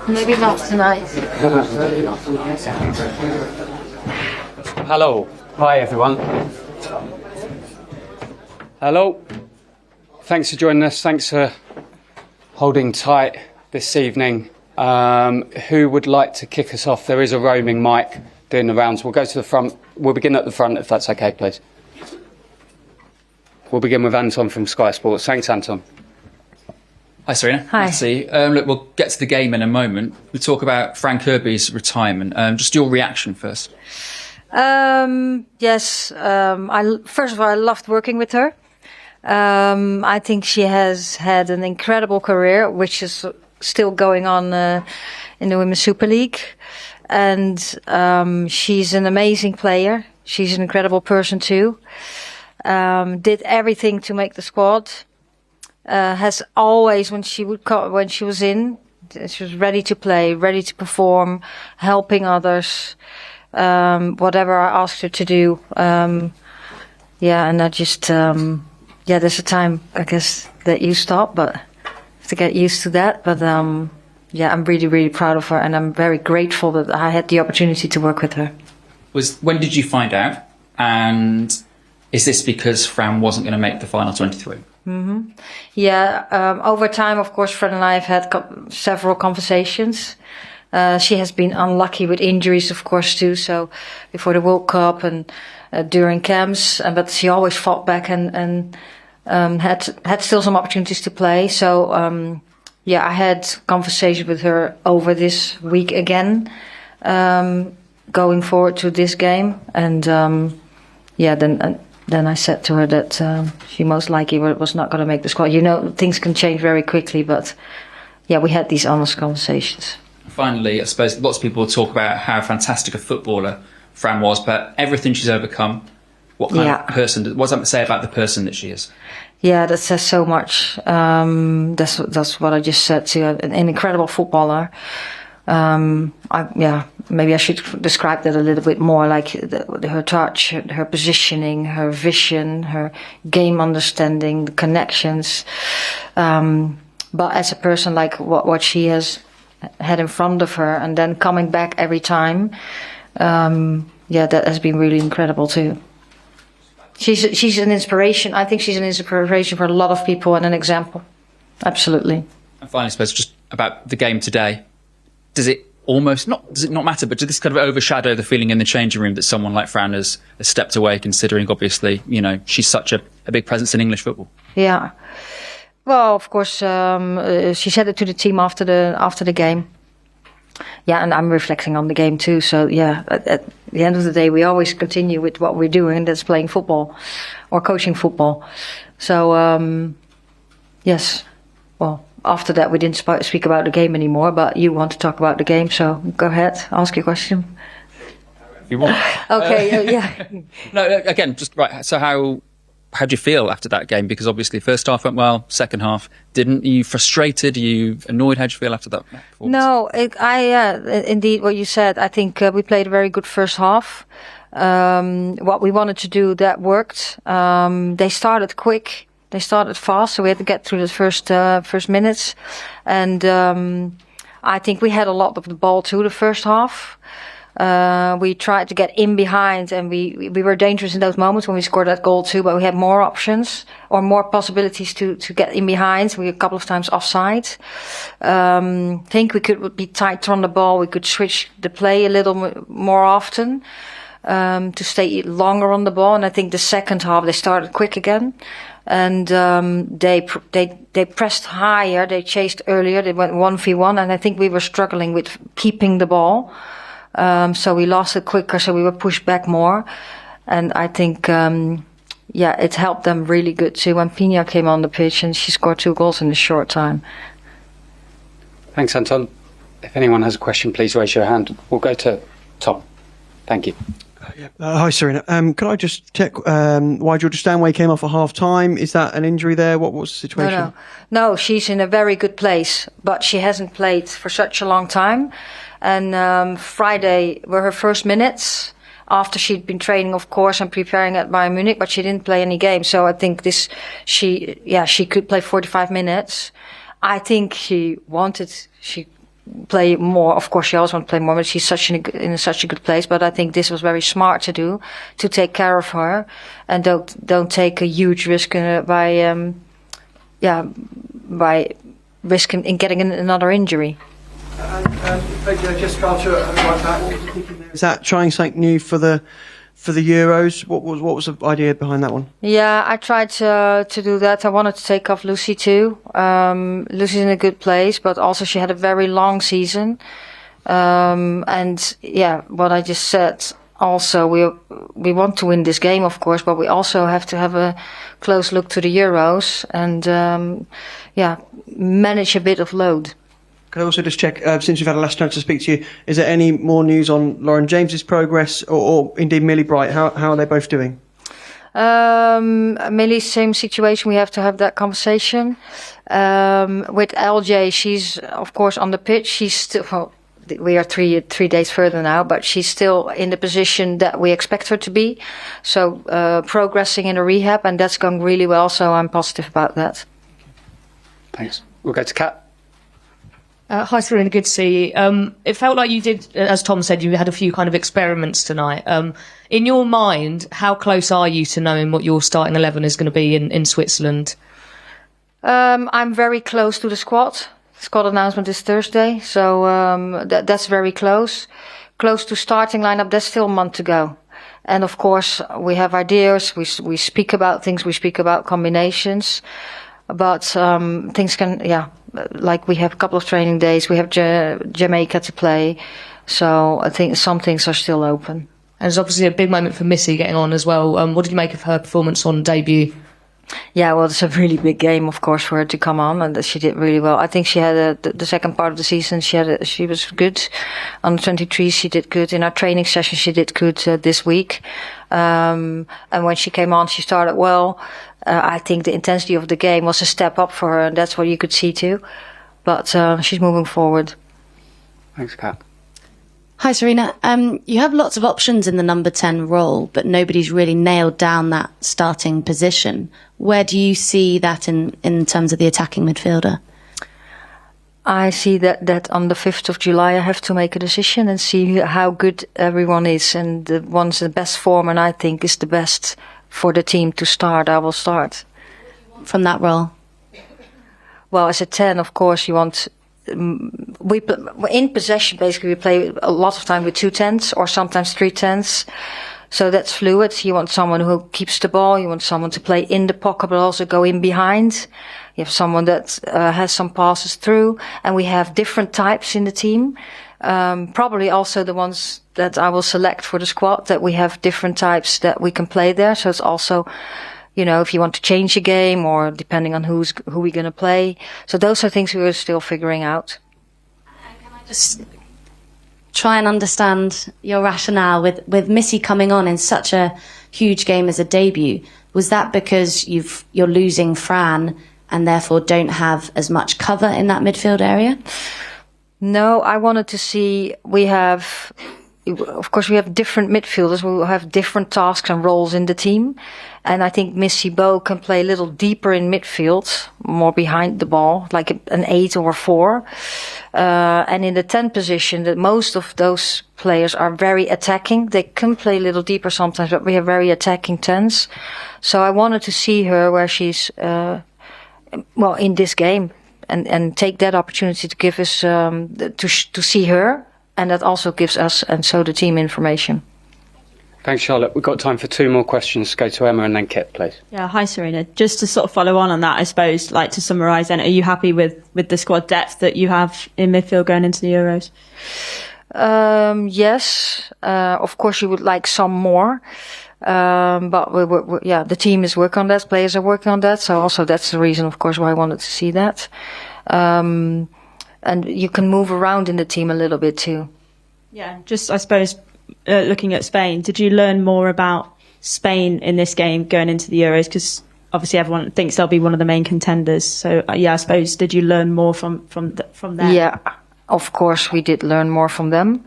Maybe not tonight. Hello. Hi, everyone. Hello. Thanks for joining us. Thanks for holding tight this evening. Who would like to kick us off? There is a roaming mic doing the rounds. We'll go to the front. We'll begin at the front, if that's okay, please. We'll begin with Anton from Sky Sports. Thanks, Anton. Hi, Sarina. Hi. Nice to see you. Look, we'll get to the game in a moment. We'll talk about Fran Kirby's retirement. Just your reaction first. Yes. First of all, I loved working with her. I think she has had an incredible career, which is still going on in the Women's Super League. And she's an amazing player. She's an incredible person too. Did everything to make the squad. Has always, when she was in, she was ready to play, ready to perform, helping others, whatever I asked her to do. And I just, there's a time, I guess, that you stop, but have to get used to that. But I'm really, really proud of her, and I'm very grateful that I had the opportunity to work with her. When did you find out? And is this because Fran wasn't going to make the final 23? Mm-hmm. Over time, of course, Fran and I have had several conversations. She has been unlucky with injuries, of course, too. So before the World Cup and during camps, but she always fought back and had still some opportunities to play. So I had conversations with her over this week again, going forward to this game, and then I said to her that she most likely was not going to make the squad. You know, things can change very quickly, but we had these honest conversations. Finally, I suppose lots of people talk about how fantastic a footballer Fran was, but everything she's overcome, what kind of person, what does that say about the person that she is? Yeah, that says so much. That's what I just said to her. An incredible footballer. Maybe I should describe that a little bit more, like her touch, her positioning, her vision, her game understanding, the connections. But as a person, like what she has had in front of her, and then coming back every time, that has been really incredible too. She's an inspiration. I think she's an inspiration for a lot of people and an example. Absolutely. And finally, I suppose just about the game today. Does it not matter, but does this kind of overshadow the feeling in the changing room that someone like Fran has stepped away, considering obviously, she's such a big presence in English football? Yeah. Well, of course, she said it to the team after the game. Yeah, and I'm reflecting on the game too. So at the end of the day, we always continue with what we're doing, and that's playing football or coaching football. So, yes, well, after that, we didn't speak about the game anymore, but you want to talk about the game, so go ahead, ask your question. If you want. Okay, No, again, just right. So how do you feel after that game? Because obviously first half went well, second half didn't. Are you frustrated? Are you annoyed? How do you feel after that performance? No, indeed what you said. I think we played a very good first half. What we wanted to do, that worked. They started quick. They started fast, so we had to get through the first minutes. And I think we had a lot of the ball too, the first half. We tried to get in behind, and we were dangerous in those moments when we scored that goal too, but we had more options or more possibilities to get in behind. We were a couple of times offside. Think we could be tighter on the ball. We could switch the play a little more often, to stay longer on the ball. And I think the second half, they started quick again. And they pressed higher, they chased earlier, they went 1v1, and I think we were struggling with keeping the ball. So we lost it quicker, so we were pushed back more. And I think, it helped them really good too. When Pina came on the pitch, and she scored 2 goals in a short time. Thanks, Anton. If anyone has a question, please raise your hand. We'll go to Tom. Thank you. Hi, Sarina. Could I just check why Georgia Stanway came off at half time? Is that an injury there? What was the situation? No, she's in a very good place, but she hasn't played for such a long time. And Friday were her first minutes after she'd been training, of course, and preparing at Bayern Munich, but she didn't play any games. So I think she could play 45 minutes. I think she play more. Of course, she always wants to play more, but she's in such a good place. But I think this was very smart to do, to take care of her, and don't take a huge risk by risking in getting another injury. Just Carter, right back. What was the thinking there? Is that trying something new for the Euros? What was the idea behind that one? Yeah, I tried to do that. I wanted to take off Lucy too. Lucy's in a good place, but also she had a very long season. And yeah, what I just said. Also, we want to win this game, of course, but we also have to have a close look to the Euros and manage a bit of load. Can I also just check, since you've had a last chance to speak to you, is there any more news on Lauren James's progress or indeed Millie Bright? How are they both doing? Millie, same situation. We have to have that conversation. With LJ, she's of course on the pitch. She's still, we are three days further now, but she's still in the position that we expect her to be. So progressing in a rehab, and that's going really well. So I'm positive about that. Thanks. We'll go to Kat. Hi, Sarina. Good to see you. It felt like you did, as Tom said, you had a few kind of experiments tonight. In your mind, how close are you to knowing what your starting 11 is going to be in Switzerland? I'm very close to the squad. Squad announcement is Thursday, so that's very close. Close to starting lineup, there's still a month to go. And of course, we have ideas, we speak about things, we speak about combinations. But things can, like we have a couple of training days, we have Jamaica to play. So I think some things are still open. And it's obviously a big moment for Missy getting on as well. What did you make of her performance on debut? Yeah, well, it's a really big game, of course, for her to come on, and she did really well. I think she had the second part of the season. She was good. On the 23, she did good. In our training session, she did good this week. And when she came on, she started well. I think the intensity of the game was a step up for her, and that's what you could see too. But she's moving forward. Thanks, Kat. Hi, Sarina. You have lots of options in the number 10 role, but nobody's really nailed down that starting position. Where do you see that in terms of the attacking midfielder? I see that on the 5th of July I have to make a decision and see how good everyone is, and the one's the best form and I think is the best for the team to start, I will start. From that role? Well, as a 10, of course, you want... in possession, basically, we play a lot of time with 2 10s or sometimes 3 10s. So that's fluid. You want someone who keeps the ball. You want someone to play in the pocket, but also go in behind. You have someone that has some passes through. And we have different types in the team. Probably also the ones that I will select for the squad, that we have different types that we can play there. So it's also... if you want to change a game or depending on who we're going to play. So those are things we are still figuring out. Can I just try and understand your rationale with Missy coming on in such a huge game as a debut? Was that because you're losing Fran and therefore don't have as much cover in that midfield area? No, I wanted to see of course, we have different midfielders. We will have different tasks and roles in the team. And I think Missy Bo can play a little deeper in midfield, more behind the ball, like an 8 or 4. And in the 10 position, that most of those players are very attacking. They can play a little deeper sometimes, but we have very attacking 10s. So I wanted to see her where she's, in this game. And take that opportunity to give us, to see her. And that also gives us and so the team information. Thanks, Charlotte. We've got time for 2 more questions. Go to Emma and then Kit, please. Yeah, hi, Sarina. Just to sort of follow on that, I suppose, like to summarise then, are you happy with the squad depth that you have in midfield going into the Euros? Yes. Of course, you would like some more. But the team is working on that. Players are working on that. So also that's the reason, of course, why I wanted to see that. And you can move around in the team a little bit too. Yeah, just I suppose looking at Spain, did you learn more about Spain in this game going into the Euros? Because obviously everyone thinks they'll be one of the main contenders. So I suppose did you learn more from them? Yeah, of course we did learn more from them,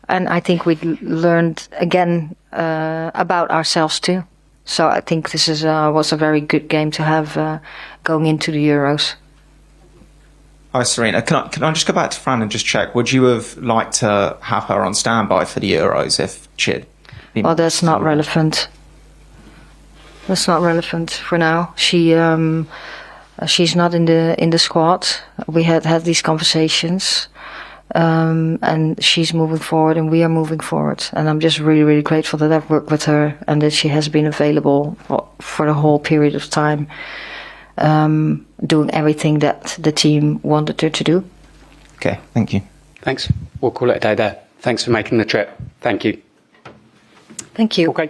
and I think we learned again about ourselves too. So I think this was a very good game to have going into the Euros. Hi, Sarina. Can I just go back to Fran and just check? Would you have liked to have her on standby for the Euros if she'd been... Well, that's not relevant. That's not relevant for now. She's not in the squad. We had these conversations, and she's moving forward, and we are moving forward. And I'm just really, really grateful that I've worked with her and that she has been available for the whole period of time. Doing everything that the team wanted her to do. Okay, thank you. Thanks. We'll call it a day there. Thanks for making the trip. Thank you. Thank you. Okay.